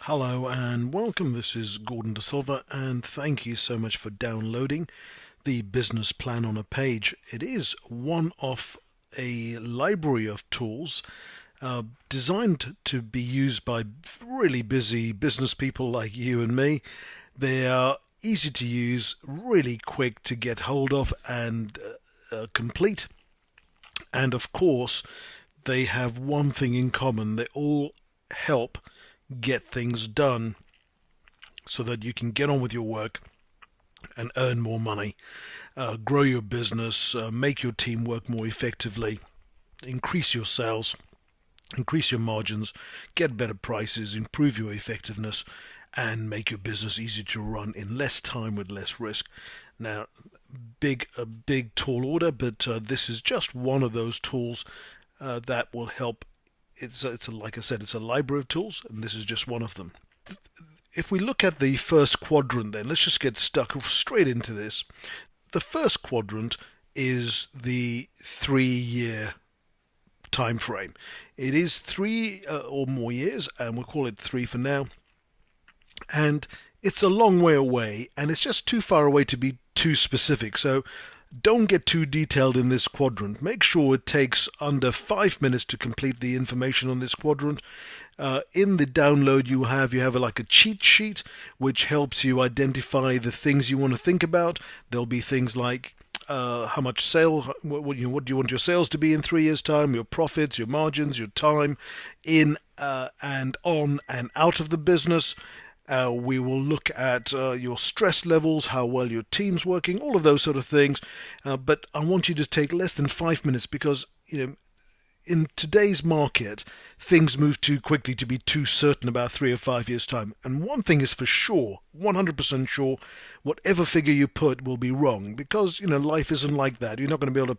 Hello and welcome. This is Gordon De Silva, and thank you so much for downloading the business plan on a page. It is one of a library of tools designed to be used by really busy business people like you and me. They are easy to use, really quick to get hold of and complete. And of course, they have one thing in common. They all help get things done so that you can get on with your work and earn more money, grow your business, make your team work more effectively, increase your sales, increase your margins, get better prices, improve your effectiveness, and make your business easier to run in less time with less risk. Now, a big tall order, but this is just one of those tools that will help. Like I said, it's a library of tools, and this is just one of them. If we look at the first quadrant, then let's just get stuck straight into this. The first quadrant is the 3-year time frame. It is 3 or more years, and we'll call it 3 for now. And it's a long way away, and it's just too far away to be too specific. So don't get too detailed in this quadrant. Make sure it takes under 5 minutes to complete the information on this quadrant. In the download you have like a cheat sheet which helps you identify the things you want to think about. There'll be things like how much sale, what do you want your sales to be in 3 years' time, your profits, your margins, your time in and on and out of the business. We will look at your stress levels, how well your team's working, all of those sort of things. But I want you to take less than 5 minutes because, in today's market, things move too quickly to be too certain about 3 or 5 years' time. And one thing is for sure, 100% sure, whatever figure you put will be wrong because, life isn't like that. You're not going to be able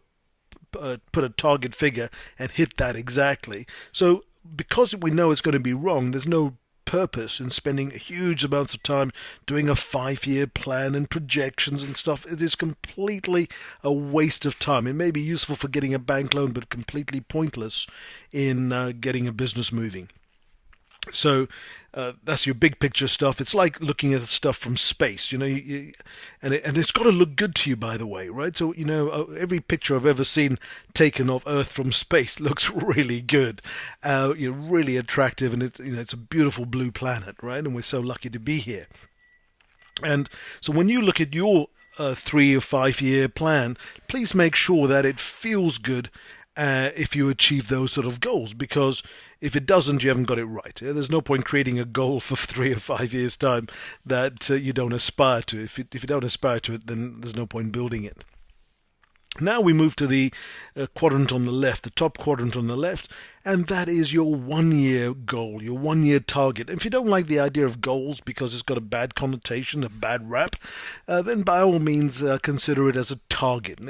to put a target figure and hit that exactly. So because we know it's going to be wrong, there's no purpose in spending huge amounts of time doing a 5-year plan and projections and stuff. It is completely a waste of time. It may be useful for getting a bank loan, but completely pointless in getting a business moving. So that's your big picture stuff. It's like looking at stuff from space, and it's got to look good to you, by the way, right? So every picture I've ever seen taken of Earth from space looks really good, really attractive, and it's a beautiful blue planet, right? And we're so lucky to be here. And so when you look at your 3 or 5 year plan, please make sure that it feels good if you achieve those sort of goals, because if it doesn't, you haven't got it right. There's no point creating a goal for 3 or 5 years' time that you don't aspire to. If you don't aspire to it, then there's no point building it. Now we move to the quadrant on the left, the top quadrant on the left, and that is your 1-year goal, your 1-year target. If you don't like the idea of goals because it's got a bad connotation, a bad rap, then by all means consider it as a target.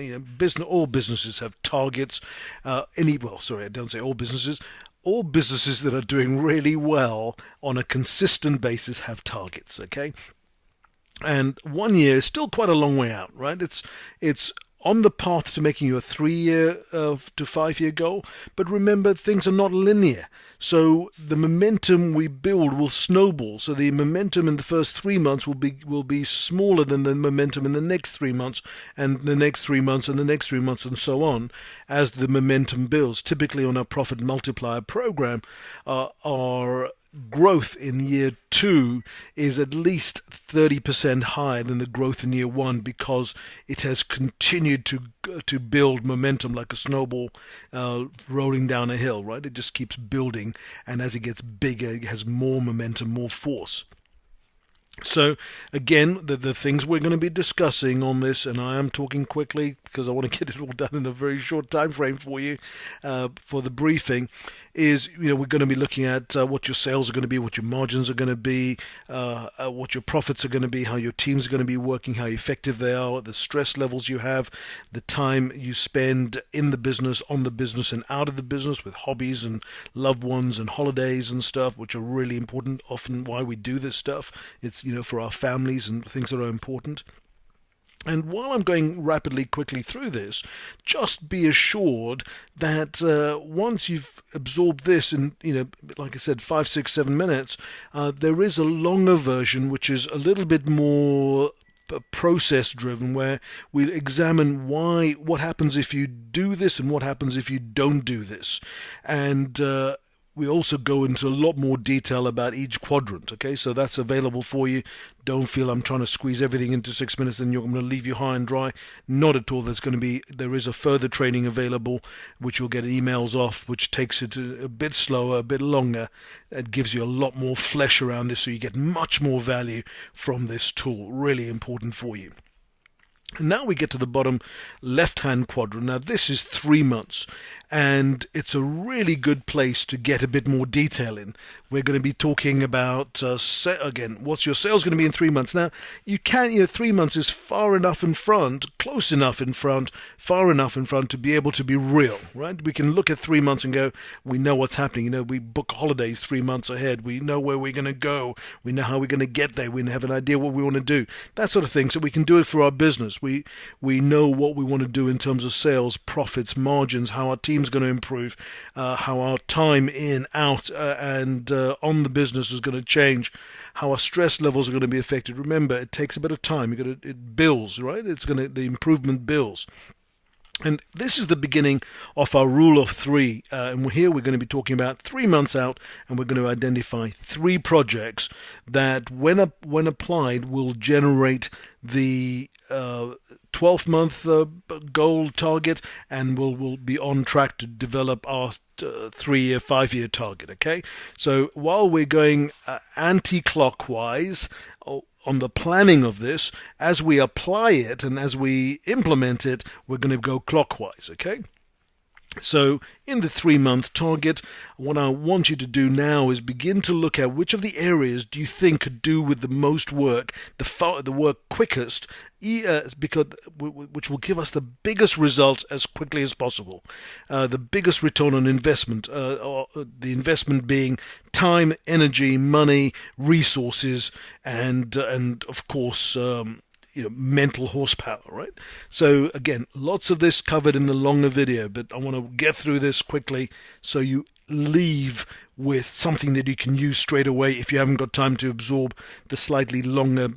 All businesses have targets. I don't say all businesses. All businesses that are doing really well on a consistent basis have targets, okay? And 1 year is still quite a long way out, right? It's on the path to making you a 3-year to 5-year goal, but remember, things are not linear. So the momentum we build will snowball. So the momentum in the first 3 months will be smaller than the momentum in the next 3 months, and the next 3 months, and the next 3 months, and so on, as the momentum builds. Typically on our profit multiplier program, our growth in year 2 is at least 30% higher than the growth in year 1 because it has continued to build momentum like a snowball rolling down a hill, right? It just keeps building, and as it gets bigger, it has more momentum, more force. So again, the things we're going to be discussing on this, and I am talking quickly because I want to get it all done in a very short time frame for you for the briefing, is we're going to be looking at what your sales are going to be, what your margins are going to be, what your profits are going to be, how your teams are going to be working, how effective they are, the stress levels you have, the time you spend in the business, on the business, and out of the business with hobbies and loved ones and holidays and stuff, which are really important. Often why we do this stuff, it's for our families and things that are important. And while I'm going quickly through this, just be assured that once you've absorbed this in, like I said, 5, 6, 7 minutes, there is a longer version which is a little bit more process driven, where we examine what happens if you do this and what happens if you don't do this. And we also go into a lot more detail about each quadrant. Okay, so that's available for you. Don't feel I'm trying to squeeze everything into 6 minutes and I'm going to leave you high and dry. Not at all. There is a further training available, which you'll get emails off, which takes it a bit slower, a bit longer. It gives you a lot more flesh around this, so you get much more value from this tool. Really important for you. And now we get to the bottom left-hand quadrant. Now this is 3 months, and it's a really good place to get a bit more detail in. We're going to be talking about, again, what's your sales going to be in 3 months. Now, 3 months is far enough in front, close enough in front, far enough in front to be able to be real, right? We can look at 3 months and go, we know what's happening. We book holidays 3 months ahead. We know where we're going to go. We know how we're going to get there. We have an idea what we want to do. That sort of thing. So we can do it for our business. We know what we want to do in terms of sales, profits, margins, how our team's going to improve, how our time in, out, and on the business is going to change, how our stress levels are going to be affected. Remember, it takes a bit of time. It builds, right? The improvement builds. And this is the beginning of our rule of 3. And here we're going to be talking about 3 months out, and we're going to identify 3 projects that, when applied, will generate the 12-month goal target, and we'll be on track to develop our 3-year, 5-year target. Okay, so while we're going anti-clockwise on the planning of this, as we apply it and as we implement it, we're going to go clockwise. Okay. So in the 3-month target, what I want you to do now is begin to look at which of the areas do you think could do with the most work, the work quickest, which will give us the biggest results as quickly as possible, the biggest return on investment, or the investment being time, energy, money, resources, and of course mental horsepower, right? So again, lots of this covered in the longer video, but I want to get through this quickly so you leave with something that you can use straight away if you haven't got time to absorb the slightly longer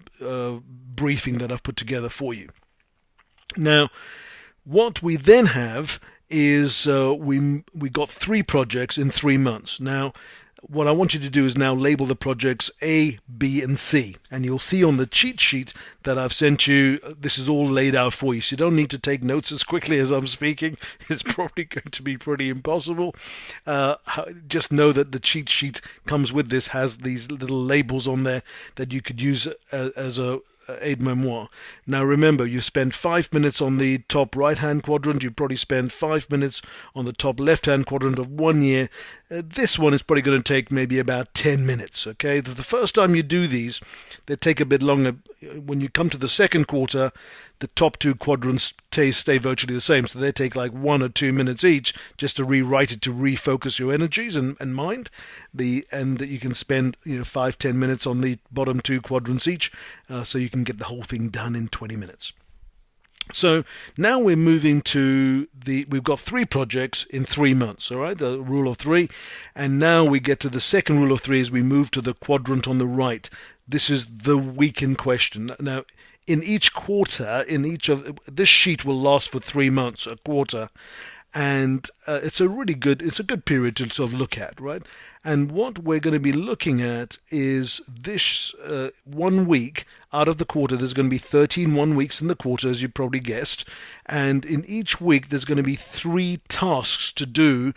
briefing that I've put together for you. Now, what we then have is we got 3 projects in 3 months. Now, what I want you to do is now label the projects A, B, and C. And you'll see on the cheat sheet that I've sent you, this is all laid out for you. So you don't need to take notes as quickly as I'm speaking. It's probably going to be pretty impossible. Just know that the cheat sheet comes with this, has these little labels on there that you could use as a aide-memoire. Now remember, you spend 5 minutes on the top right-hand quadrant. You probably spend 5 minutes on the top left-hand quadrant of 1 year. This one is probably going to take maybe about 10 minutes. Okay, the first time you do these, they take a bit longer. When you come to the second quarter, the top 2 quadrants stay virtually the same, so they take like 1 or 2 minutes each just to rewrite it, to refocus your energies and mind. And you can spend 5-10 minutes on the bottom 2 quadrants each, so you can get the whole thing done in 20 minutes. So now we're moving to we've got 3 projects in 3 months, all right, the rule of 3. And now we get to the second rule of 3 as we move to the quadrant on the right. This is the week in question. Now, in each quarter, this sheet will last for 3 months, a quarter. And it's a good period to sort of look at, right? And what we're going to be looking at is this 1 week out of the quarter. There's going to be 13 1 weeks in the quarter, as you probably guessed. And in each week, there's going to be 3 tasks to do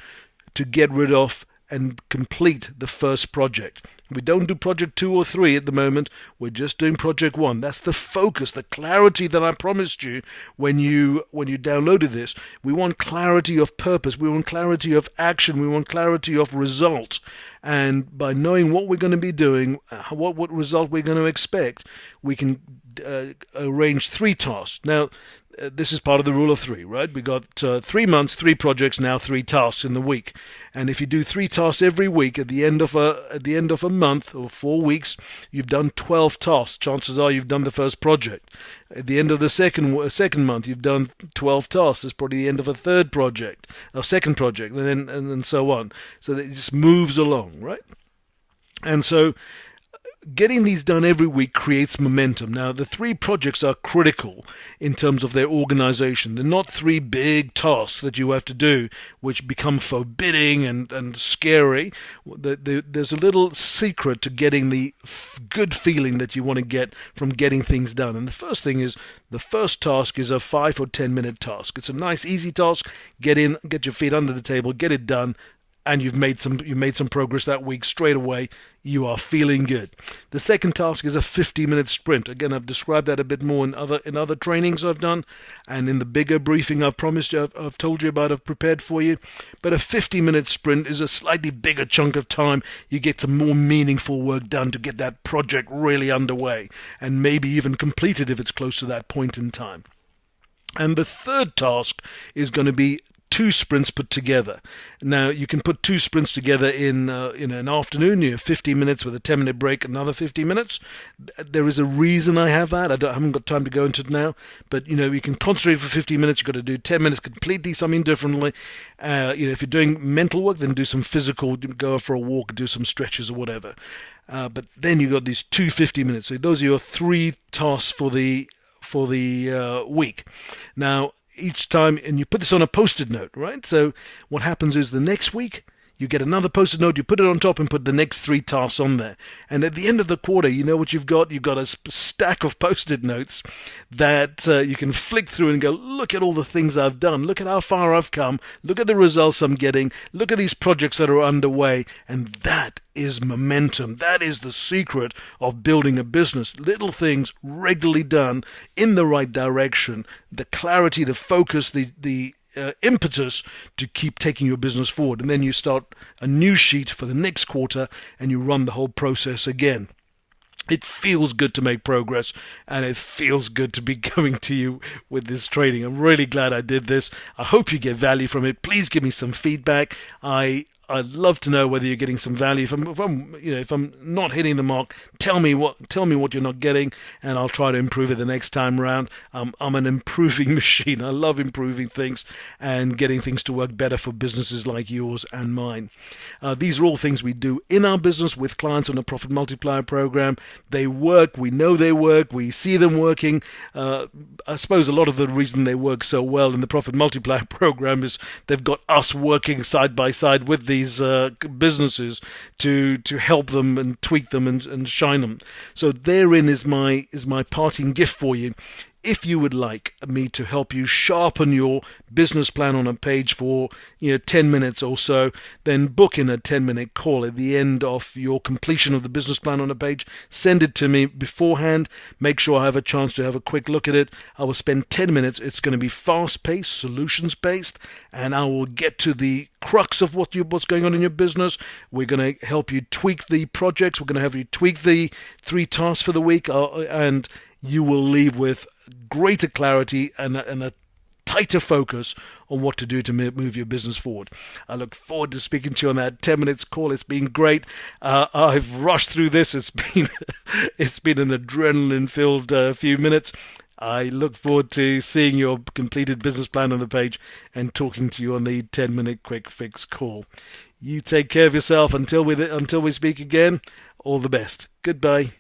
to get rid of and complete the first project. We don't do project 2 or 3 at the moment. We're just doing project 1. That's the focus, the clarity that I promised you when you downloaded this. We want clarity of purpose. We want clarity of action. We want clarity of result. And by knowing what we're going to be doing, what result we're going to expect, we can arrange 3 tasks. Now, This is part of the rule of three, right? We got 3 months, 3 projects, now 3 tasks in the week. And if you do 3 tasks every week, at the end of a month or 4 weeks, you've done 12 tasks. Chances are you've done the first project. At the end of the second month, you've done 12 tasks. It's probably the end of a third project, or second project, and so on. So it just moves along, right? And so getting these done every week creates momentum. Now, the 3 projects are critical in terms of their organization. They're not 3 big tasks that you have to do, which become forbidding and scary. There's a little secret to getting the good feeling that you want to get from getting things done. And the first thing is, the first task is a 5 or 10 minute task. It's a nice, easy task. Get in, get your feet under the table, get it done, and you've made some progress that week straight away. You are feeling good. The second task is a 50-minute sprint. Again, I've described that a bit more in other trainings I've done, and in the bigger briefing I've promised you, I've told you about, I've prepared for you. But a 50-minute sprint is a slightly bigger chunk of time. You get some more meaningful work done to get that project really underway, and maybe even completed if it's close to that point in time. And the third task is going to be 2 sprints put together. Now, you can put 2 sprints together in an afternoon. You have 15 minutes with a 10-minute break, another 15 minutes. There is a reason I have that. I haven't got time to go into it now. But, you can concentrate for 15 minutes. You've got to do 10 minutes completely something differently. If you're doing mental work, then do some physical, go for a walk, do some stretches or whatever. But then you've got these 2 50-minutes. So those are your 3 tasks for the week. Now, each time, and you put this on a post-it note, right? So what happens is the next week, you get another post-it note, you put it on top and put the next 3 tasks on there. And at the end of the quarter, you know what you've got? You've got a stack of post-it notes that you can flick through and go, look at all the things I've done. Look at how far I've come. Look at the results I'm getting. Look at these projects that are underway. And that is momentum. That is the secret of building a business. Little things regularly done in the right direction. The clarity, the focus, the impetus to keep taking your business forward. And then you start a new sheet for the next quarter and you run the whole process again. It feels good to make progress, and it feels good to be coming to you with this training. I'm really glad I did this. I hope you get value from it. Please give me some feedback. I'd love to know whether you're getting some value. If I'm not hitting the mark, tell me what you're not getting, and I'll try to improve it the next time around. I'm an improving machine. I love improving things and getting things to work better for businesses like yours and mine. These are all things we do in our business with clients on the Profit Multiplier program. They work. We know they work. We see them working. I suppose a lot of the reason they work so well in the Profit Multiplier program is they've got us working side by side with these businesses to help them and tweak them and shine them. So therein is my parting gift for you. If you would like me to help you sharpen your business plan on a page for 10 minutes or so, then book in a 10-minute call at the end of your completion of the business plan on a page. Send it to me beforehand. Make sure I have a chance to have a quick look at it. I will spend 10 minutes. It's going to be fast-paced, solutions-based, and I will get to the crux of what's going on in your business. We're going to help you tweak the projects. We're going to have you tweak the 3 tasks for the week, and you will leave with greater clarity and a tighter focus on what to do to move your business forward. I look forward to speaking to you on that 10 minutes call. It's been great. I've rushed through this. It's been an adrenaline-filled few minutes. I look forward to seeing your completed business plan on the page and talking to you on the 10-minute quick fix call. You take care of yourself until we speak again. All the best. Goodbye.